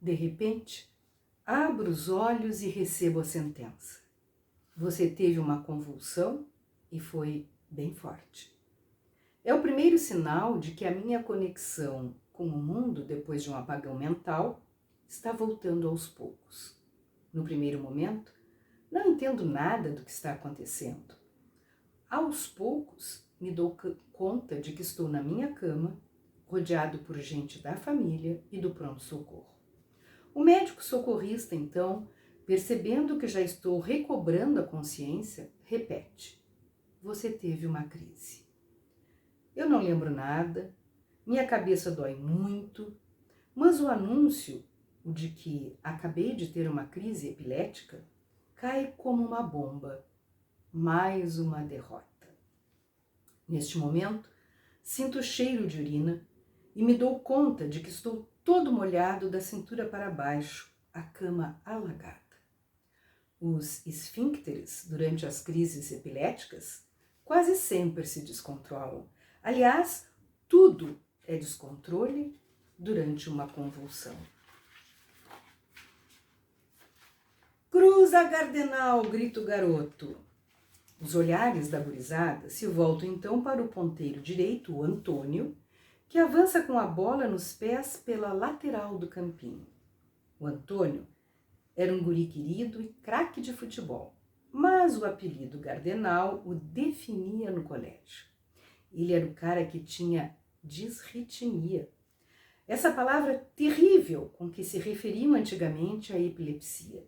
De repente, abro os olhos e recebo a sentença. Você teve uma convulsão e foi bem forte. É o primeiro sinal de que a minha conexão com o mundo, depois de um apagão mental, está voltando aos poucos. No primeiro momento, não entendo nada do que está acontecendo. Aos poucos, me dou conta de que estou na minha cama, rodeado por gente da família e do pronto-socorro. O médico socorrista, então, percebendo que já estou recobrando a consciência, repete: você teve uma crise. Eu não lembro nada, minha cabeça dói muito, mas o anúncio, o de que acabei de ter uma crise epilética, cai como uma bomba. Mais uma derrota. Neste momento, sinto o cheiro de urina e me dou conta de que estou todo molhado da cintura para baixo, a cama alagada. Os esfíncteres, durante as crises epiléticas, quase sempre se descontrolam. Aliás, tudo é descontrole durante uma convulsão. Cruza, Gardenal, grita o garoto. Os olhares da gurizada se voltam então para o ponteiro direito, o Antônio, que avança com a bola nos pés pela lateral do campinho. O Antônio era um guri querido e craque de futebol, mas o apelido Gardenal o definia no colégio. Ele era o cara que tinha disritmia, essa palavra terrível com que se referiam antigamente à epilepsia.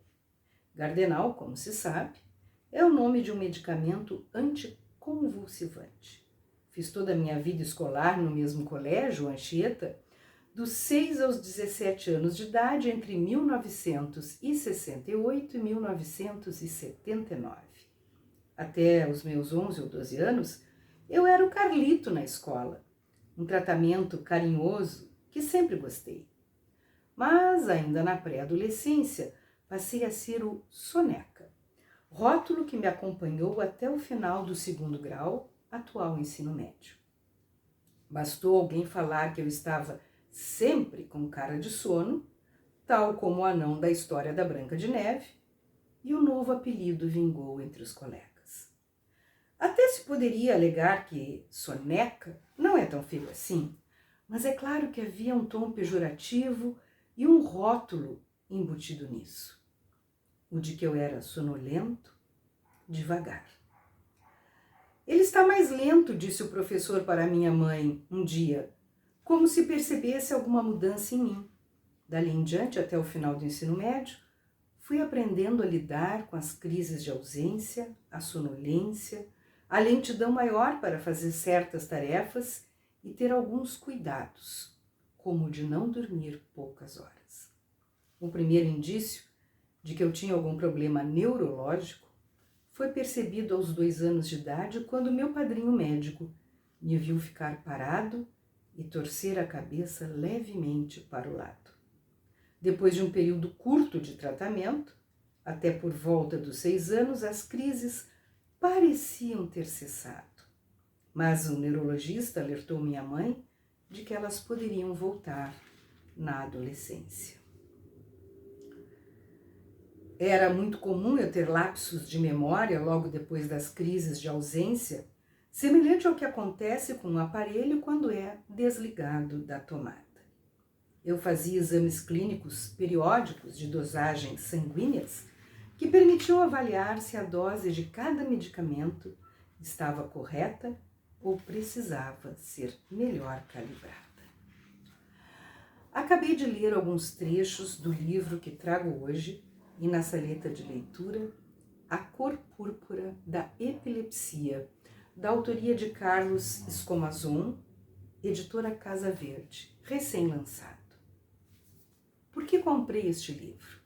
Gardenal, como se sabe, é o nome de um medicamento anticonvulsivante. Fiz toda a minha vida escolar no mesmo colégio, Anchieta, dos 6 aos 17 anos de idade, entre 1968 e 1979. Até os meus 11 ou 12 anos, eu era o Carlito na escola, um tratamento carinhoso que sempre gostei. Mas, ainda na pré-adolescência, passei a ser o Soneca, rótulo que me acompanhou até o final do 2º grau, atual ensino médio. Bastou alguém falar que eu estava sempre com cara de sono, tal como o anão da história da Branca de Neve, e o novo apelido vingou entre os colegas. Até se poderia alegar que soneca não é tão feio assim, mas é claro que havia um tom pejorativo e um rótulo embutido nisso. O de que eu era sonolento, devagar. Ele está mais lento, disse o professor para minha mãe um dia, como se percebesse alguma mudança em mim. Dali em diante, até o final do ensino médio, fui aprendendo a lidar com as crises de ausência, a sonolência, a lentidão maior para fazer certas tarefas e ter alguns cuidados, como o de não dormir poucas horas. O primeiro indício de que eu tinha algum problema neurológico foi percebido aos 2 anos de idade, quando meu padrinho médico me viu ficar parado e torcer a cabeça levemente para o lado. Depois de um período curto de tratamento, até por volta dos 6 anos, as crises pareciam ter cessado. Mas o neurologista alertou minha mãe de que elas poderiam voltar na adolescência. Era muito comum eu ter lapsos de memória logo depois das crises de ausência, semelhante ao que acontece com um aparelho quando é desligado da tomada. Eu fazia exames clínicos periódicos de dosagens sanguíneas que permitiam avaliar se a dose de cada medicamento estava correta ou precisava ser melhor calibrada. Acabei de ler alguns trechos do livro que trago hoje e na saleta de leitura, A Cor Púrpura da Epilepsia, da autoria de Carlos Escomazon, editora Casa Verde, recém-lançado. Por que comprei este livro?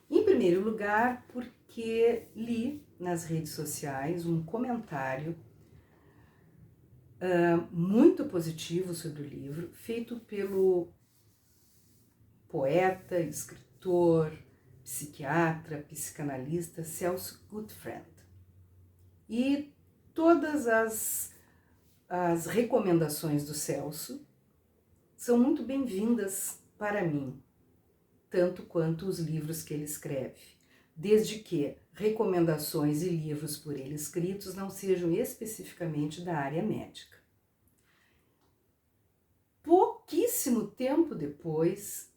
Em primeiro lugar, porque li nas redes sociais um comentário muito positivo sobre o livro, feito pelo poeta, escritor, psiquiatra, psicanalista Celso Gutfreund. E todas as recomendações do Celso são muito bem-vindas para mim. tanto quanto os livros que ele escreve, desde que recomendações e livros por ele escritos não sejam especificamente da área médica. Pouquíssimo tempo depois,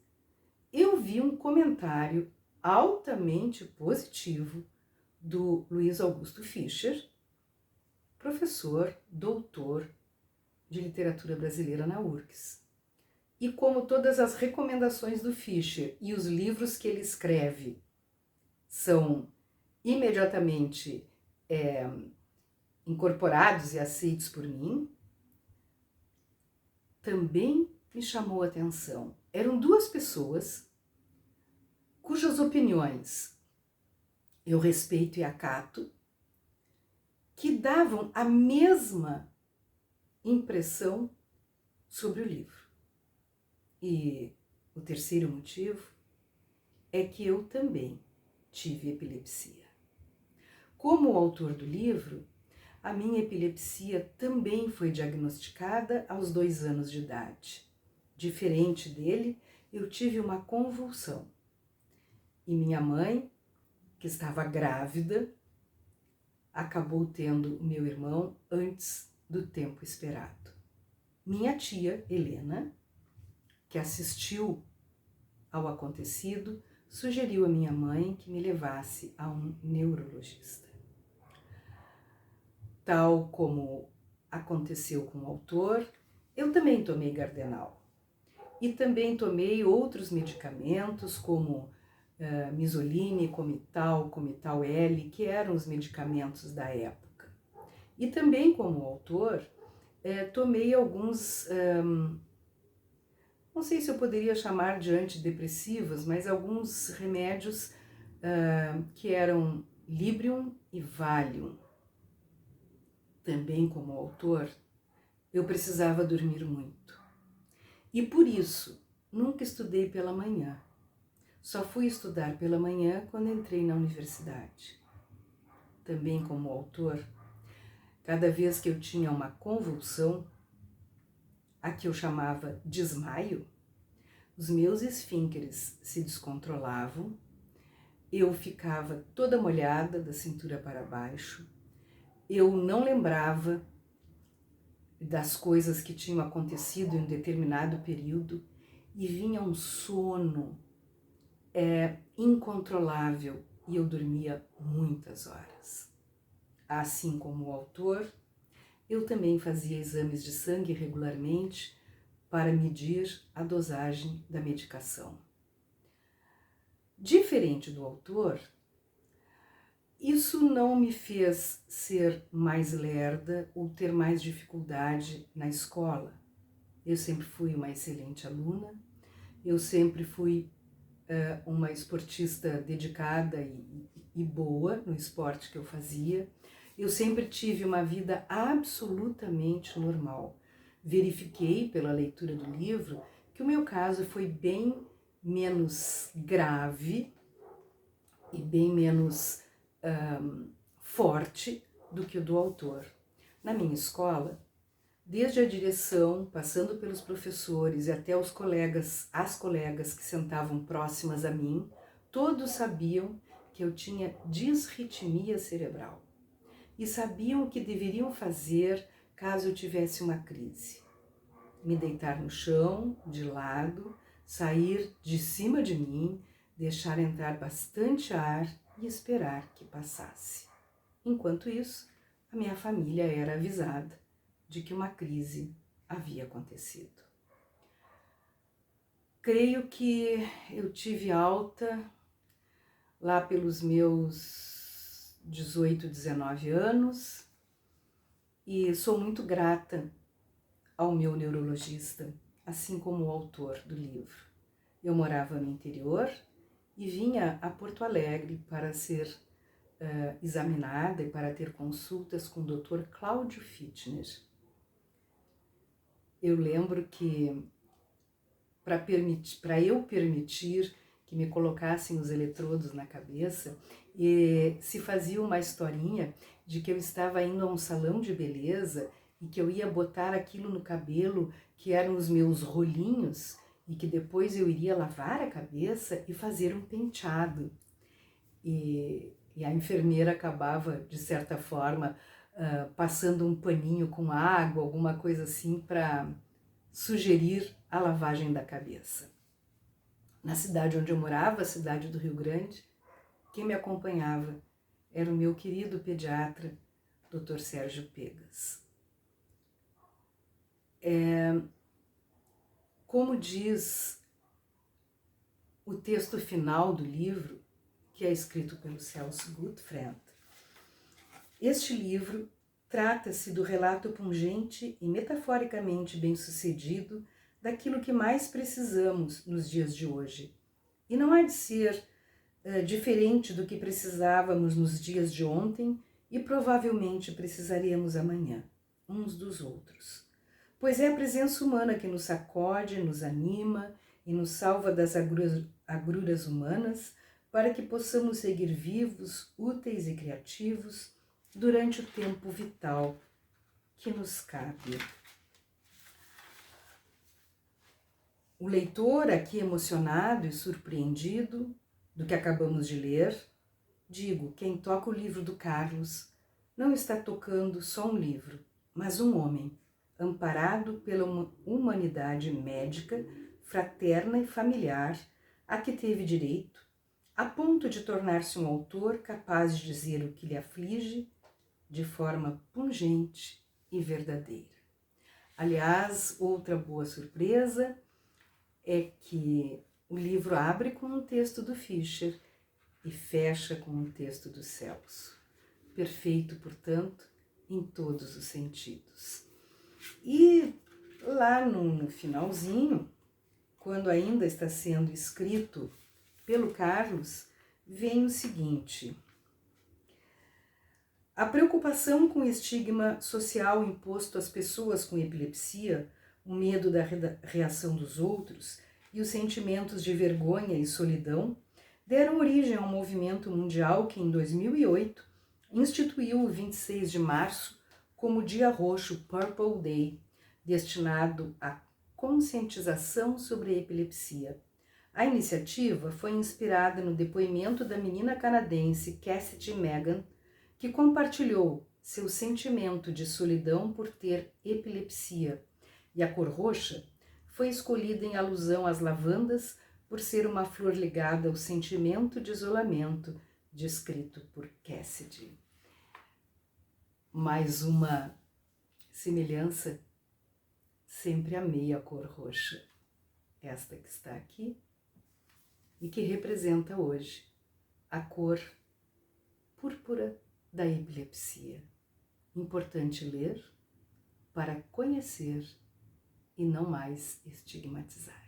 eu vi um comentário altamente positivo do Luiz Augusto Fischer, professor, doutor de literatura brasileira na URGS. E como todas as recomendações do Fischer e os livros que ele escreve são imediatamente incorporados e aceitos por mim, também me chamou a atenção. Eram duas pessoas cujas opiniões eu respeito e acato, que davam a mesma impressão sobre o livro. E o terceiro motivo é que eu também tive epilepsia. Como autor do livro, a minha epilepsia também foi diagnosticada aos 2 anos de idade. Diferente dele, eu tive uma convulsão. E minha mãe, que estava grávida, acabou tendo o meu irmão antes do tempo esperado. Minha tia, Helena, que assistiu ao acontecido, sugeriu à minha mãe que me levasse a um neurologista. Tal como aconteceu com o autor, eu também tomei Gardenal. E também tomei outros medicamentos como Misoline, Comital, Comital L, que eram os medicamentos da época. E também como autor, tomei alguns, não sei se eu poderia chamar de antidepressivos, mas alguns remédios que eram Librium e Valium. Também como autor, eu precisava dormir muito. E por isso, nunca estudei pela manhã. Só fui estudar pela manhã quando entrei na universidade. Também como autor, cada vez que eu tinha uma convulsão, a que eu chamava desmaio, os meus esfíncteres se descontrolavam, eu ficava toda molhada da cintura para baixo, eu não lembrava das coisas que tinham acontecido em um determinado período e vinha um sono incontrolável e eu dormia muitas horas. Assim como o autor, eu também fazia exames de sangue regularmente para medir a dosagem da medicação. Diferente do autor, isso não me fez ser mais lerda ou ter mais dificuldade na escola. Eu sempre fui uma excelente aluna, eu sempre fui uma esportista dedicada e boa no esporte que eu fazia. Eu sempre tive uma vida absolutamente normal. Verifiquei pela leitura do livro que o meu caso foi bem menos grave e bem menos forte do que o do autor. Na minha escola, desde a direção, passando pelos professores e até os colegas, as colegas que sentavam próximas a mim, todos sabiam que eu tinha disritmia cerebral e sabiam o que deveriam fazer caso eu tivesse uma crise. Me deitar no chão, de lado, sair de cima de mim, deixar entrar bastante ar e esperar que passasse. Enquanto isso, a minha família era avisada de que uma crise havia acontecido. Creio que eu tive alta lá pelos meus 18, 19 anos e sou muito grata ao meu neurologista, assim como o autor do livro. Eu morava no interior e vinha a Porto Alegre para ser examinada e para ter consultas com o Dr. Cláudio Fitner. Eu lembro que para eu permitir que me colocassem os eletrodos na cabeça, se fazia uma historinha de que eu estava indo a um salão de beleza e que eu ia botar aquilo no cabelo, que eram os meus rolinhos, e que depois eu iria lavar a cabeça e fazer um penteado. E a enfermeira acabava, de certa forma, passando um paninho com água, alguma coisa assim, para sugerir a lavagem da cabeça. Na cidade onde eu morava, a cidade do Rio Grande, quem me acompanhava era o meu querido pediatra, Dr. Sérgio Pegas. Como diz o texto final do livro, que é escrito pelo Celso Gutfreund, este livro trata-se do relato pungente e metaforicamente bem-sucedido daquilo que mais precisamos nos dias de hoje. E não há de ser diferente do que precisávamos nos dias de ontem e provavelmente precisaremos amanhã, uns dos outros. Pois é a presença humana que nos sacode, nos anima e nos salva das agruras humanas para que possamos seguir vivos, úteis e criativos durante o tempo vital que nos cabe. O leitor, aqui emocionado e surpreendido do que acabamos de ler, digo, quem toca o livro do Carlos não está tocando só um livro, mas um homem, amparado pela humanidade médica, fraterna e familiar, a que teve direito, a ponto de tornar-se um autor capaz de dizer o que lhe aflige de forma pungente e verdadeira. Aliás, outra boa surpresa é que o livro abre com um texto do Fischer e fecha com um texto do Celso. Perfeito, portanto, em todos os sentidos. E lá no finalzinho, quando ainda está sendo escrito pelo Carlos, vem o seguinte: a preocupação com o estigma social imposto às pessoas com epilepsia, o medo da reação dos outros e os sentimentos de vergonha e solidão deram origem a um movimento mundial que, em 2008, instituiu o 26 de março como Dia Roxo, Purple Day, destinado à conscientização sobre a epilepsia. A iniciativa foi inspirada no depoimento da menina canadense Cassidy Megan, que compartilhou seu sentimento de solidão por ter epilepsia, e a cor roxa foi escolhida em alusão às lavandas por ser uma flor ligada ao sentimento de isolamento descrito por Cassidy. Mais uma semelhança, sempre amei a cor roxa, esta que está aqui, e que representa hoje a cor púrpura da epilepsia. Importante ler para conhecer e não mais estigmatizar.